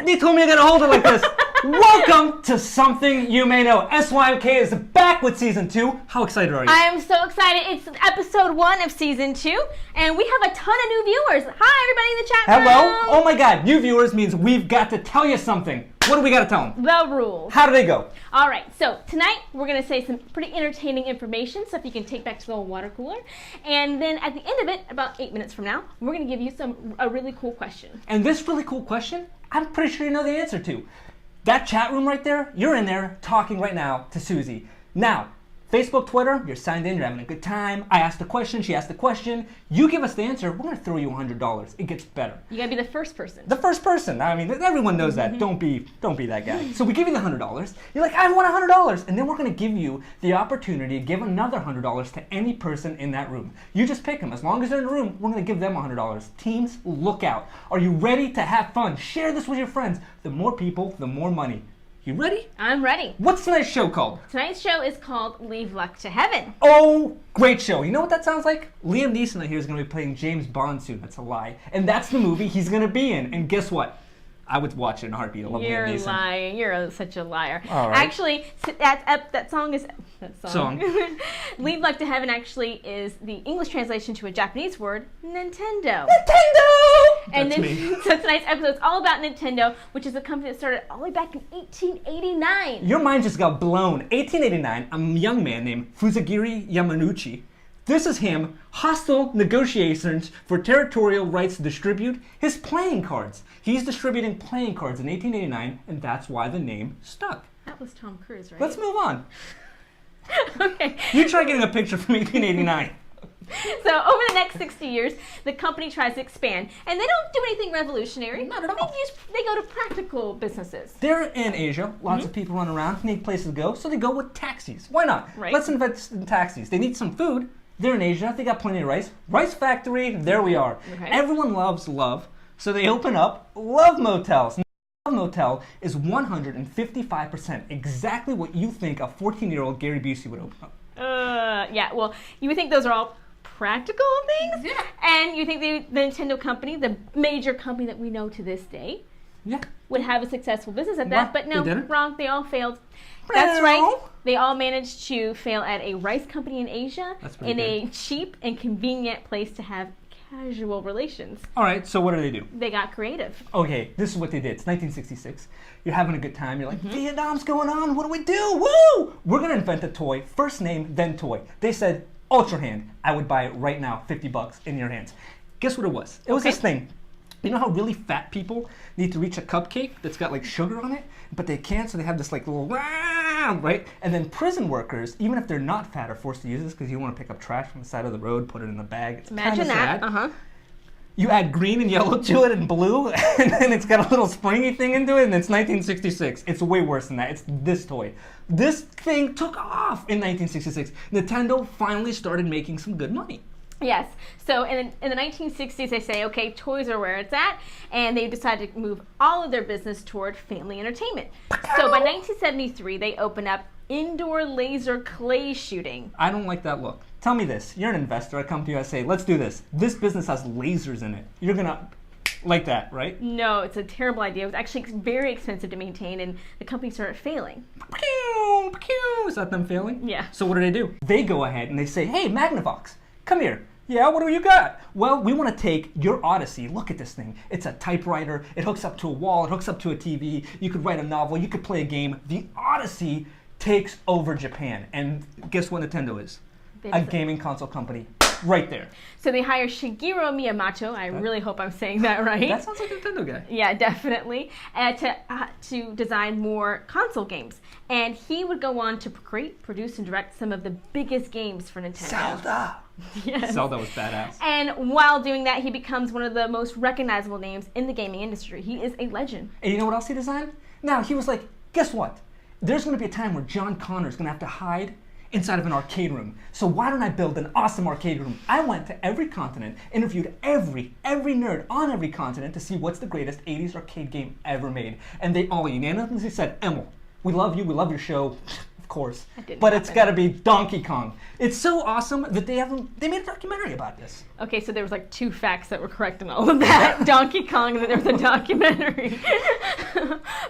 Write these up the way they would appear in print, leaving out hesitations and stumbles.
They told me I gotta hold it like this. Welcome to Something You May Know. SYMK is back with Season 2. How excited are you? I am so excited. It's episode 1 of Season 2, and we have a ton of new viewers. Hi, everybody in the chat room. Hello? Oh my god, new viewers means we've got to tell you something. What do we got to tell them? The rules. How do they go? All right, so tonight we're going to say some pretty entertaining information, stuff you can take back to the old water cooler. And then at the end of it, about 8 minutes from now, we're going to give you a really cool question. And this really cool question, I'm pretty sure you know the answer to. That chat room right there, you're in there talking right now to Susie. Now, Facebook, Twitter, you're signed in, you're having a good time. I asked a question, she asked a question. You give us the answer, we're going to throw you $100. It gets better. You got to be the first person. The first person. I mean, everyone knows that. Don't be that guy. So we give you the $100. You're like, I want $100. And then we're going to give you the opportunity to give another $100 to any person in that room. You just pick them. As long as they're in the room, we're going to give them $100. Teams, look out. Are you ready to have fun? Share this with your friends. The more people, the more money. You ready? I'm ready. What's tonight's show called? Tonight's show is called Leave Luck to Heaven. Oh, great show. You know what that sounds like? Liam Neeson I hear is going to be playing James Bond soon. That's a lie. And that's the movie he's going to be in. And guess what? I would watch it in a heartbeat. I love You're Liam Neeson. lying. You're such a liar. All right. Actually, that song is... Song. Leave Luck to Heaven actually is the English translation to a Japanese word, Nintendo. And That's then, me. So tonight's episode is all about Nintendo, which is a company that started all the way back in 1889. Your mind just got blown. 1889, a young man named Fusagiri Yamanouchi. This is him, hostile negotiations for territorial rights to distribute his playing cards. He's distributing playing cards in 1889, and that's why the name stuck. That was Tom Cruise, right? Let's move on. Okay. You try getting a picture from 1889. So over the next 60 years, the company tries to expand, and they don't do anything revolutionary. Not at all. They go to practical businesses. They're in Asia. Lots of people run around, need places to go, so they go with taxis. Why not? Right. Let's invest in taxis. They need some food. They're in Asia. They got plenty of rice. Rice factory, there we are. Okay. Everyone loves love, so they open up love motels. Love motel is 155% exactly what you think a 14-year-old Gary Busey would open up. Yeah, well, you would think those are all practical things? Yeah. And you think the Nintendo company, the major company that we know to this day, Yeah. would have a successful business at What? that, but no, They didn't? wrong. They all failed. That's right. They all managed to fail at a rice company in Asia That's pretty in good. a cheap and convenient place to have casual relations. All right, so what do? They got creative. Okay, this is what they did. It's 1966. You're having a good time. You're like, Vietnam's going on. What do we do? Woo! We're going to invent a toy. First name, then toy. They said, Ultra Hand. I would buy it right now, $50 in your hands. Guess what it was? It was Okay. this thing. You know how really fat people need to reach a cupcake that's got like sugar on it, but they can't, so they have this like little, right? And then prison workers, even if they're not fat, are forced to use this because you want to pick up trash from the side of the road, put it in the bag. It's Imagine kinda that. sad. You add green and yellow to it and blue, and then it's got a little springy thing into it, and it's 1966. It's way worse than that. It's this toy. This thing took off in 1966. Nintendo finally started making some good money. Yes. So in the 1960s, they say, okay, toys are where it's at, and they decided to move all of their business toward family entertainment. So by 1973, they opened up indoor laser clay shooting. I don't like that look. Tell me this. You're an investor. I come to you, I say, let's do this. This business has lasers in it. You're going to like that, right? No, it's a terrible idea. It was actually very expensive to maintain, and the company started failing. Is that them failing? Yeah. So what do? They go ahead and they say, hey, Magnavox, come here. Yeah, what do you got? Well, we want to take your Odyssey. Look at this thing. It's a typewriter. It hooks up to a wall. It hooks up to a TV. You could write a novel. You could play a game. The Odyssey takes over Japan. And guess what Nintendo is? A gaming console company right there. So they hire Shigeru Miyamoto. I really hope I'm saying that right. That sounds like a Nintendo guy. Yeah, definitely. To design more console games. And he would go on to create, produce, and direct some of the biggest games for Nintendo. Zelda. Yes. Zelda was badass. And while doing that, he becomes one of the most recognizable names in the gaming industry. He is a legend. And you know what else he designed? Now, he was like, guess what? There's going to be a time where John Connor's going to have to hide inside of an arcade room. So why don't I build an awesome arcade room? I went to every continent, interviewed every nerd on every continent to see what's the greatest 80s arcade game ever made. And they all unanimously said, Emil, we love you, we love your show. Of course. That didn't But it's happen. got to be Donkey Kong. It's so awesome that they made a documentary about this. Okay, so there was like 2 facts that were correct in all of that. Donkey Kong, and then there was a documentary.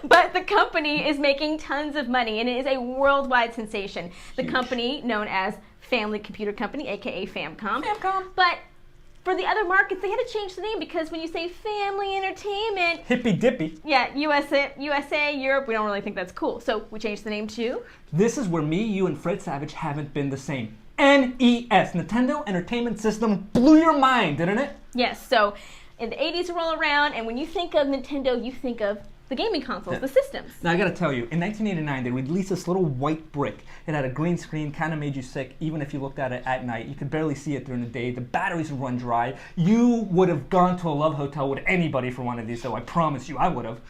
But the company is making tons of money, and it is a worldwide sensation. The Huge. company known as Family Computer Company, aka Famcom. Famcom. But for the other markets, they had to change the name because when you say family entertainment, Hippy dippy. yeah, USA, Europe, we don't really think that's cool. So we changed the name to This is where me, you, and Fred Savage haven't been the same. NES, Nintendo Entertainment System, blew your mind, didn't it? Yes. So in the 80s roll around, and when you think of Nintendo, you think of the gaming consoles, the systems. Now I gotta tell you, in 1989 they released this little white brick. It had a green screen, kind of made you sick. Even if you looked at it at night, you could barely see it during the day. The batteries would run dry. You would have gone to a love hotel with anybody for one of these, though. I promise you, I would have.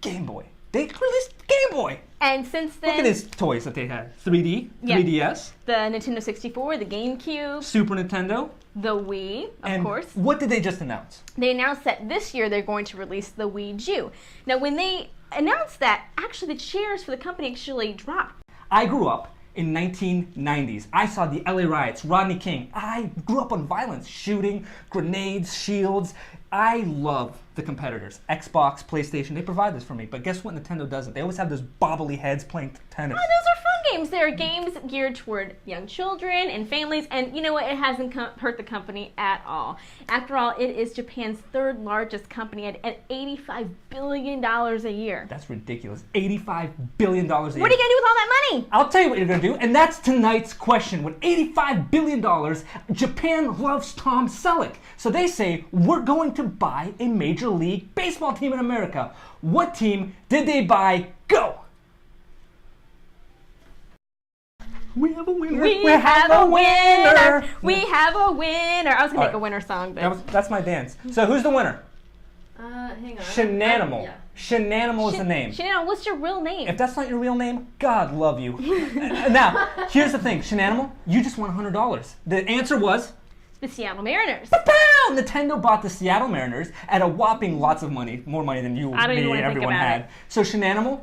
Game Boy. They released Game Boy. And since then, Look at these toys that they had. 3D, Yeah. 3DS, the Nintendo 64, the GameCube, Super Nintendo, the Wii, of and course. what did they just announce? They announced that this year they're going to release the Wii U. Now, when they announced that, actually the shares for the company actually dropped. I grew up in 1990s. I saw the LA riots, Rodney King. I grew up on violence, shooting, grenades, shields. I love the competitors. Xbox, PlayStation, they provide this for me. But guess what Nintendo doesn't? They always have those bobbly heads playing tennis. Oh, those are fun games. There are games geared toward young children and families, and you know what? It hasn't hurt the company at all. After all, it is Japan's 3rd largest company at $85 billion a year. That's ridiculous. $85 billion a year. What are you going to do with all that money? I'll tell you what you're going to do, and that's tonight's question. With $85 billion, Japan loves Tom Selleck. So they say, we're going to buy a Major League Baseball team in America. What team did they buy? Go! We have a winner. We have a winner. We Yeah. have a winner. I was going to All make right. a winner song, but That's my dance. So who's the winner? Hang on. Shenanimal. Yeah. Shenanimal is the name. Shannon, what's your real name? If that's not your real name, God love you. Now, here's the thing, Shenanimal, you just won $100. The answer was, The Seattle Mariners. pow! Nintendo bought the Seattle Mariners at a whopping lots of money, more money than you, I don't me, even wanna think everyone about had. it. So Shenanimal,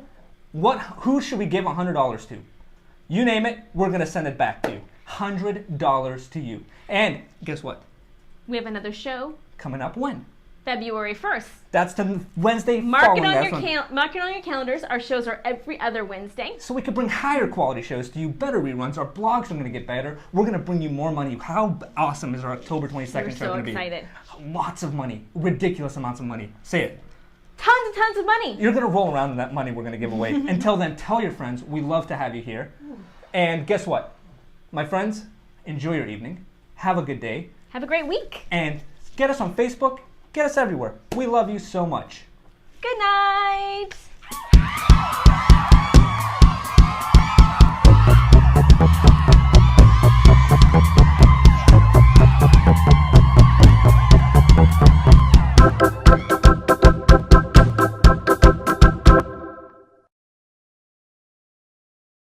who should we give $100 to? You name it, we're gonna send it back to you. $100 to you. And guess what? We have another show, Coming up when? February 1st. That's the Wednesday Mark following it on that your one. mark it on your calendars. Our shows are every other Wednesday. So we could bring higher quality shows to you, better reruns. Our blogs are going to get better. We're going to bring you more money. How awesome is our October 22nd We're show so going to be? excited. Lots of money. Ridiculous amounts of money. Say it. Tons and tons of money. You're going to roll around in that money we're going to give away. Until then, tell your friends. We love to have you here. And guess what? My friends, enjoy your evening. Have a good day. Have a great week. And get us on Facebook. Get us everywhere. We love you so much. Good night.